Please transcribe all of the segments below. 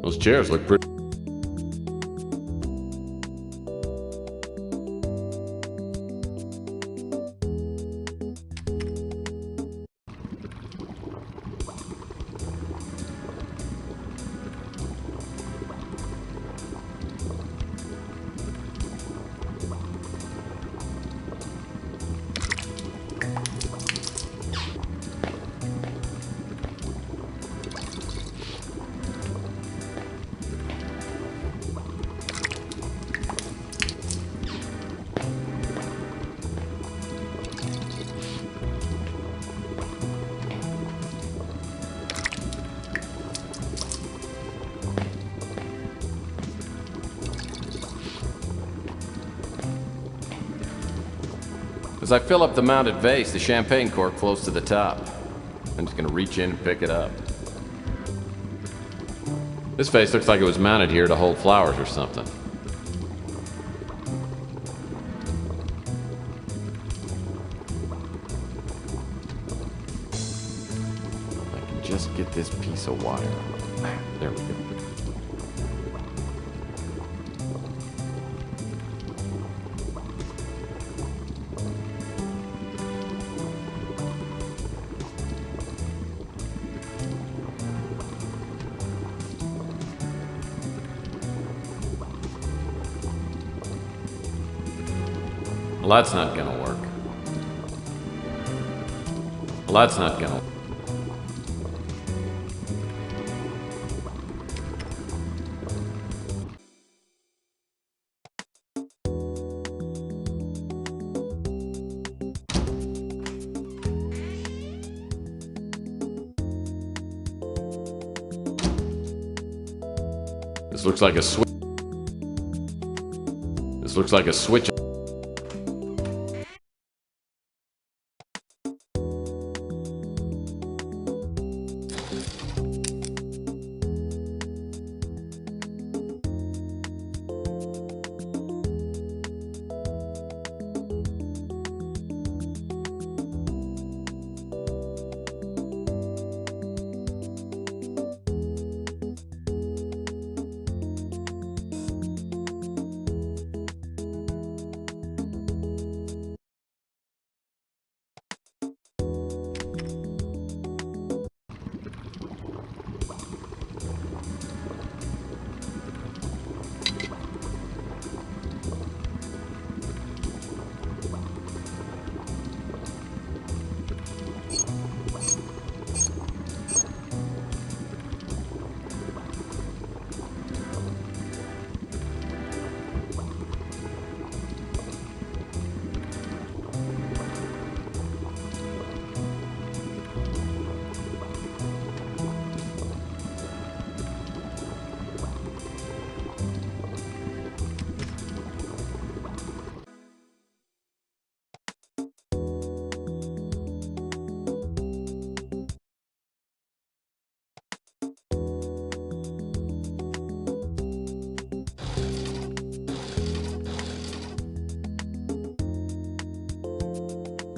Those chairs look pretty. As I fill up the mounted vase, the champagne cork floats to the top. I'm just gonna reach in and pick it up. This vase looks like it was mounted here to hold flowers or something. If I can just get this piece of wire. There we go. Well, that's not gonna work. Well, that's not gonna. This looks like a switch. This looks like a switch.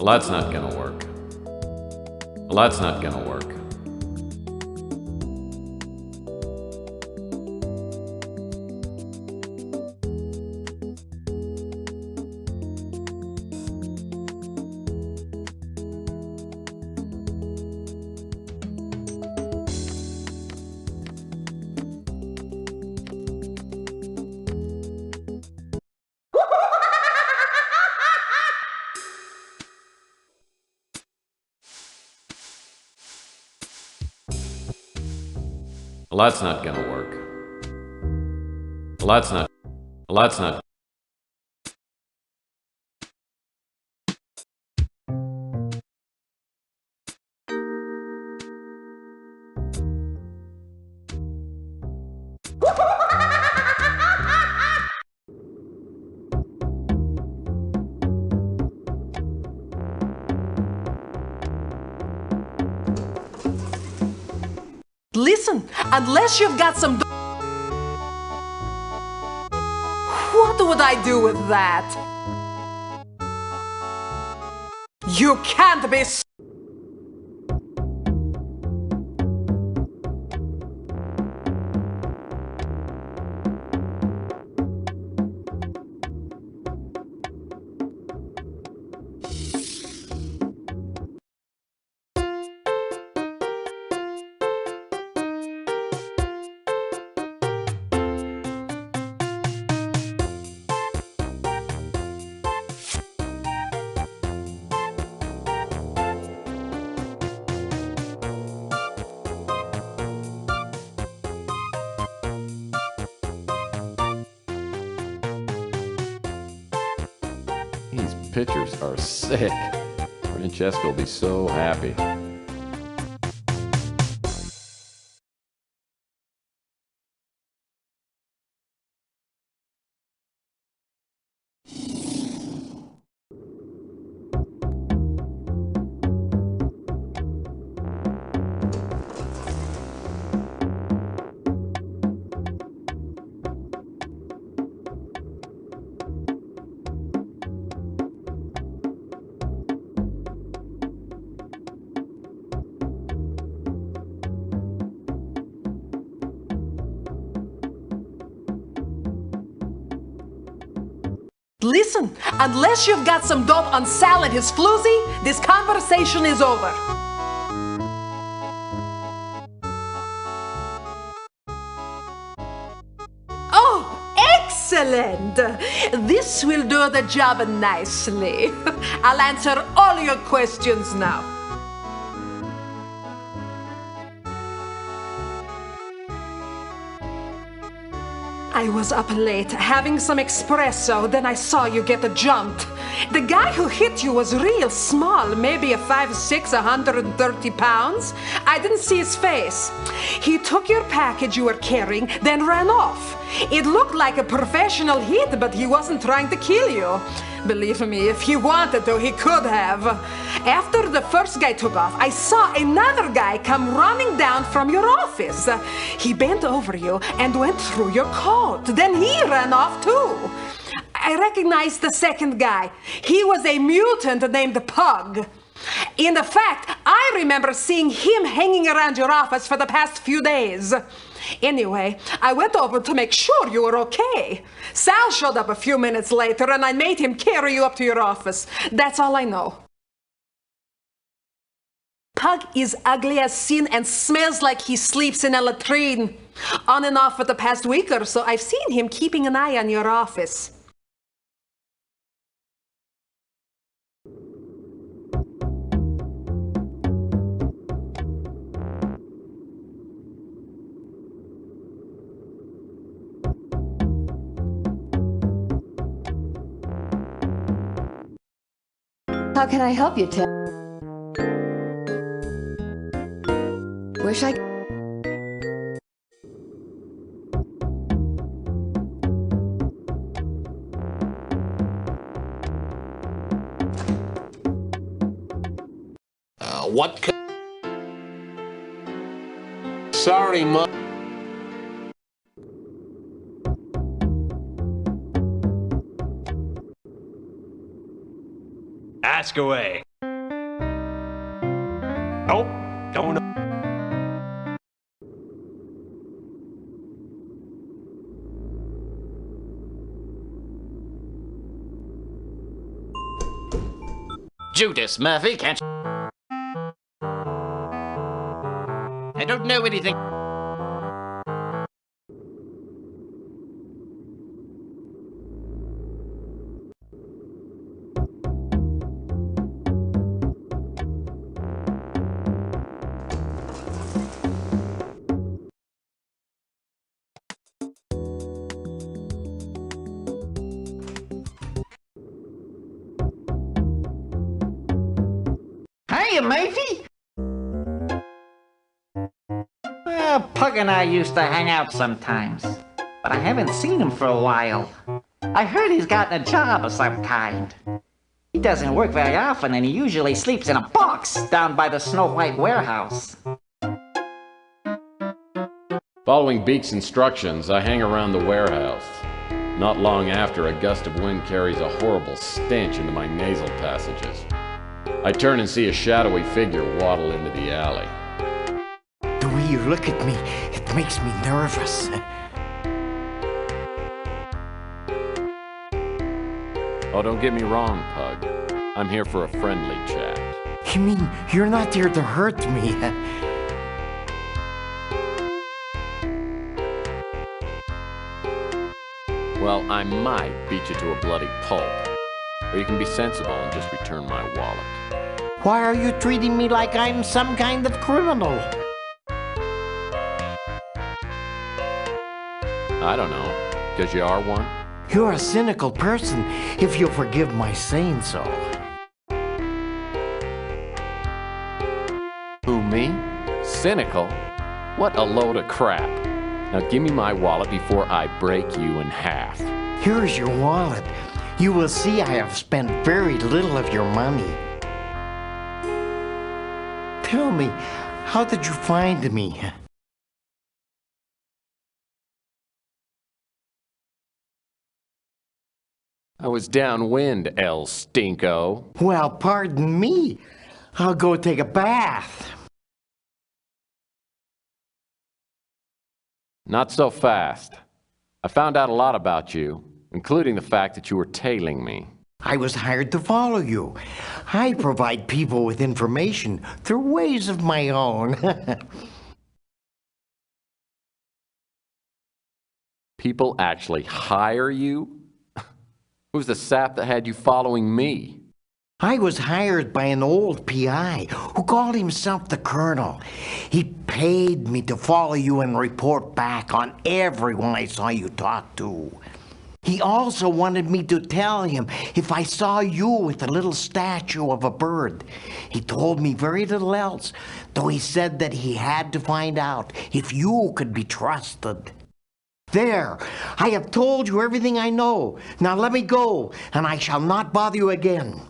Well, that's not gonna work. Well, that's not gonna work. Well, that's not gonna work. Well, that's not. Well, that's not. Listen, unless you've got some... What would I do with that? You can't be... pictures are sick. Francesca will be so happy. Listen, unless you've got some dope on Sal and his floozy, this conversation is over. Oh, excellent! This will do the job nicely. I'll answer all your questions now. I was up late having some espresso, then I saw you get jumped. The guy who hit you was real small, maybe a 5'6", 130 pounds. I didn't see his face. He took your package you were carrying, then ran off. It looked like a professional hit, but he wasn't trying to kill you. Believe me, if he wanted to, he could have. After the first guy took off, I saw another guy come running down from your office. He bent over you and went through your coat. Then he ran off too. I recognized the second guy. He was a mutant named Pug. In fact, I remember seeing him hanging around your office for the past few days. Anyway, I went over to make sure you were okay. Sal showed up a few minutes later and I made him carry you up to your office. That's all I know. Pug is ugly as sin and smells like he sleeps in a latrine. On and off for the past week or so, I've seen him keeping an eye on your office. How can I help you, Tim? Wish I... What? Sorry, Mom. Ask away. Nope, don't know. Judas Murphy, can't you? I don't know anything. Hiya, Murphy! Well, Pug and I used to hang out sometimes, but I haven't seen him for a while. I heard he's gotten a job of some kind. He doesn't work very often and he usually sleeps in a box down by the Snow White warehouse. Following Beak's instructions, I hang around the warehouse. Not long after, a gust of wind carries a horrible stench into my nasal passages. I turn and see a shadowy figure waddle into the alley. The way you look at me, it makes me nervous. Oh, don't get me wrong, Pug. I'm here for a friendly chat. You mean you're not there to hurt me? Well, I might beat you to a bloody pulp. Or you can be sensible and just return my wallet. Why are you treating me like I'm some kind of criminal? I don't know. Because you are one? You're a cynical person, if you'll forgive my saying so. Who, me? Cynical? What a load of crap. Now give me my wallet before I break you in half. Here's your wallet. You will see I have spent very little of your money. Tell me, how did you find me? I was downwind, El Stinko. Well, pardon me. I'll go take a bath. Not so fast. I found out a lot about you, including the fact that you were tailing me. I was hired to follow you. I provide people with information through ways of my own. People actually hire you? Who's the sap that had you following me? I was hired by an old PI who called himself the Colonel. He paid me to follow you and report back on everyone I saw you talk to. He also wanted me to tell him if I saw you with a little statue of a bird. He told me very little else, though he said that he had to find out if you could be trusted. There, I have told you everything I know. Now let me go, and I shall not bother you again.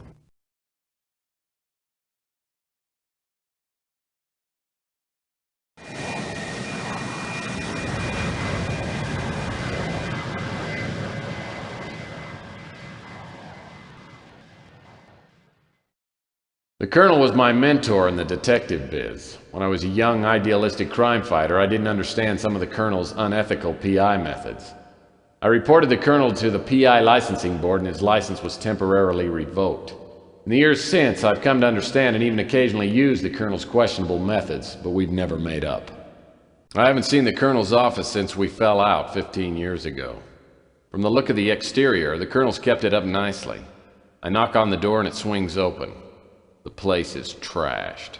The Colonel was my mentor in the detective biz. When I was a young, idealistic crime fighter, I didn't understand some of the Colonel's unethical PI methods. I reported the Colonel to the PI licensing board and his license was temporarily revoked. In the years since, I've come to understand and even occasionally use the Colonel's questionable methods, but we've never made up. I haven't seen the Colonel's office since we fell out 15 years ago. From the look of the exterior, the Colonel's kept it up nicely. I knock on the door and it swings open. The place is trashed.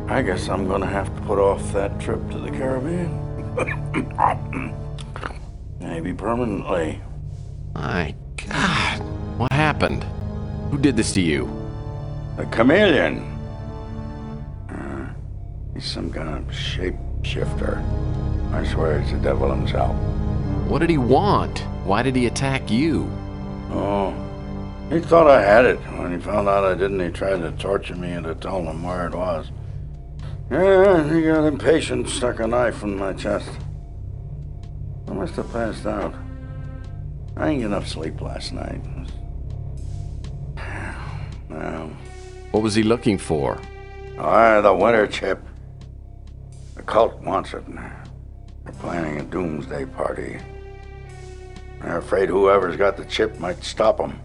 I guess I'm gonna have to put off that trip to the Caribbean. Maybe permanently. My God, what happened? Who did this to you? The chameleon. He's some kind of shapeshifter. I swear he's the devil himself. What did he want? Why did he attack you? Oh, he thought I had it. When he found out I didn't, he tried to torture me into telling him where it was. Yeah, he got impatient, stuck a knife in my chest. I must have passed out. I didn't get enough sleep last night. Now, What was he looking for? the winter chip. The cult wants it. They're planning a doomsday party. They're afraid whoever's got the chip might stop them.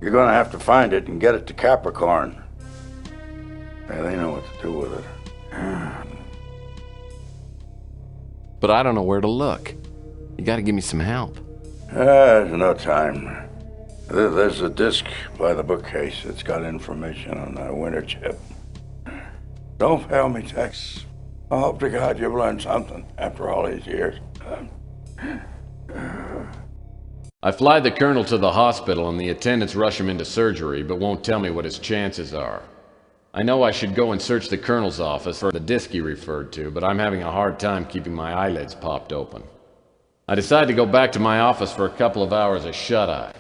You're gonna have to find it and get it to Capricorn. Yeah, they know what to do with it. But I don't know where to look. You gotta give me some help. There's no time. There's a disc by the bookcase. It's got information on the winter chip. Don't fail me, Tex. I hope to God you've learned something after all these years. I fly the Colonel to the hospital and the attendants rush him into surgery, but won't tell me what his chances are. I know I should go and search the Colonel's office for the disc he referred to, but I'm having a hard time keeping my eyelids popped open. I decide to go back to my office for a couple of hours of shut-eye.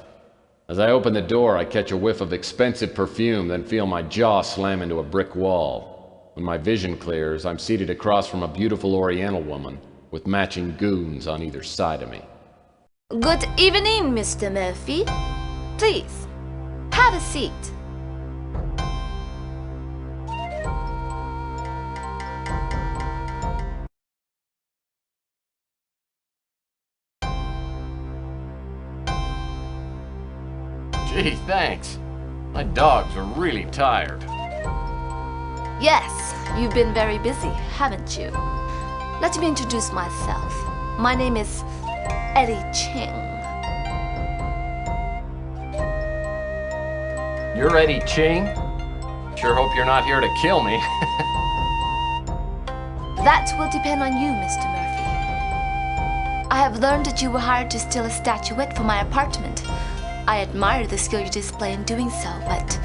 As I open the door, I catch a whiff of expensive perfume, then feel my jaw slam into a brick wall. When my vision clears, I'm seated across from a beautiful Oriental woman with matching goons on either side of me. Good evening, Mr. Murphy. Please, have a seat. Gee, thanks. My dogs are really tired. Yes, you've been very busy, haven't you? Let me introduce myself. My name is Eddie Ching. You're Eddie Ching? Sure hope you're not here to kill me. That will depend on you, Mr. Murphy. I have learned that you were hired to steal a statuette from my apartment. I admire the skill you display in doing so, but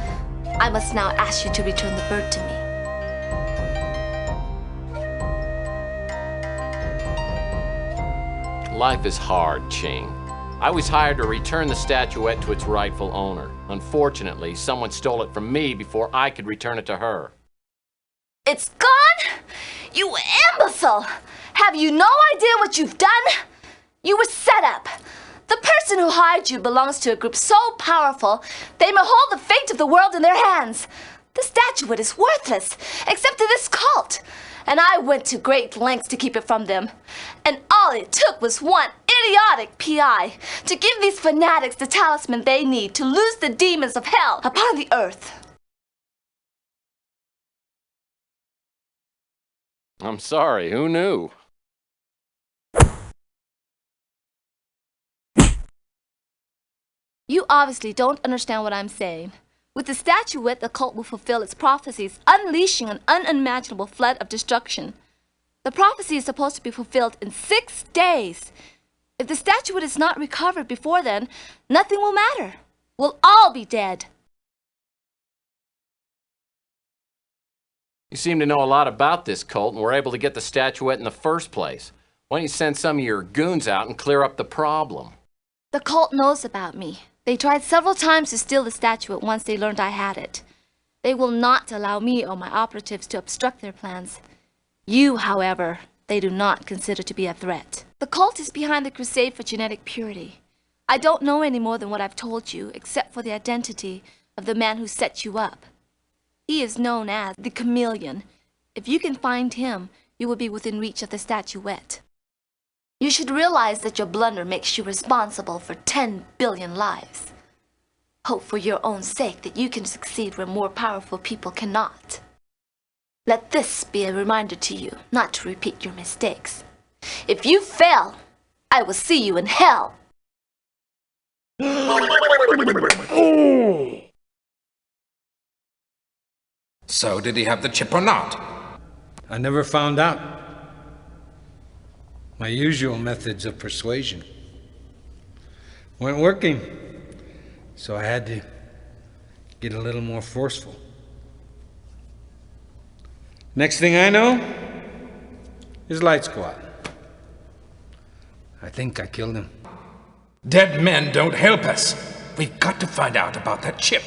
I must now ask you to return the bird to me. Life is hard, Ching. I was hired to return the statuette to its rightful owner. Unfortunately, someone stole it from me before I could return it to her. It's gone? You imbecile! Have you no idea what you've done? You were set up. The person who hired you belongs to a group so powerful, they may hold the fate of the world in their hands. The statuette is worthless, except to this cult. And I went to great lengths to keep it from them. And all it took was one idiotic PI to give these fanatics the talisman they need to loose the demons of hell upon the earth. I'm sorry, who knew? You obviously don't understand what I'm saying. With the statuette, the cult will fulfill its prophecies, unleashing an unimaginable flood of destruction. The prophecy is supposed to be fulfilled in 6 days. If the statuette is not recovered before then, nothing will matter. We'll all be dead. You seem to know a lot about this cult and were able to get the statuette in the first place. Why don't you send some of your goons out and clear up the problem? The cult knows about me. They tried several times to steal the statuette once they learned I had it. They will not allow me or my operatives to obstruct their plans. You, however, they do not consider to be a threat. The cult is behind the crusade for genetic purity. I don't know any more than what I've told you, except for the identity of the man who set you up. He is known as the Chameleon. If you can find him, you will be within reach of the statuette. You should realize that your blunder makes you responsible for 10 billion lives. Hope for your own sake that you can succeed where more powerful people cannot. Let this be a reminder to you not to repeat your mistakes. If you fail, I will see you in hell. So, did he have the chip or not? I never found out. My usual methods of persuasion weren't working, so I had to get a little more forceful. Next thing I know, his lights go out. I think I killed him. Dead men don't help us. We've got to find out about that chip.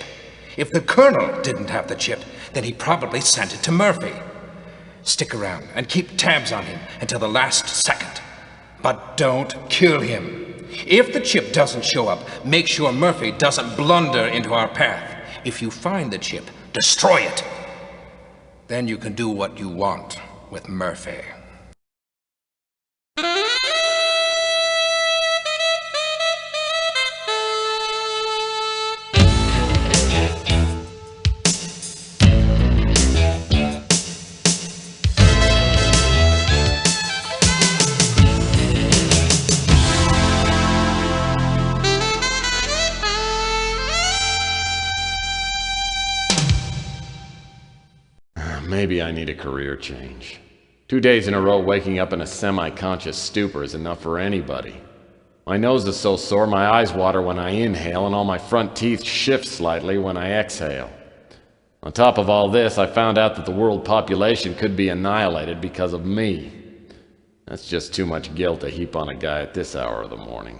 If the Colonel didn't have the chip, then he probably sent it to Murphy. Stick around and keep tabs on him until the last second. But don't kill him. If the chip doesn't show up, make sure Murphy doesn't blunder into our path. If you find the chip, destroy it. Then you can do what you want with Murphy. Maybe I need a career change. 2 days in a row waking up in a semi-conscious stupor is enough for anybody. My nose is so sore my eyes water when I inhale and all my front teeth shift slightly when I exhale. On top of all this, I found out that the world population could be annihilated because of me. That's just too much guilt to heap on a guy at this hour of the morning.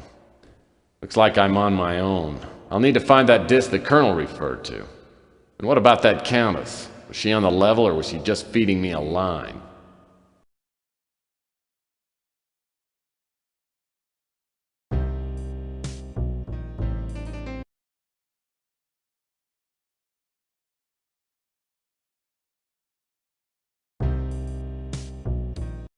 Looks like I'm on my own. I'll need to find that disc the Colonel referred to. And what about that Countess? Was she on the level or was she just feeding me a line?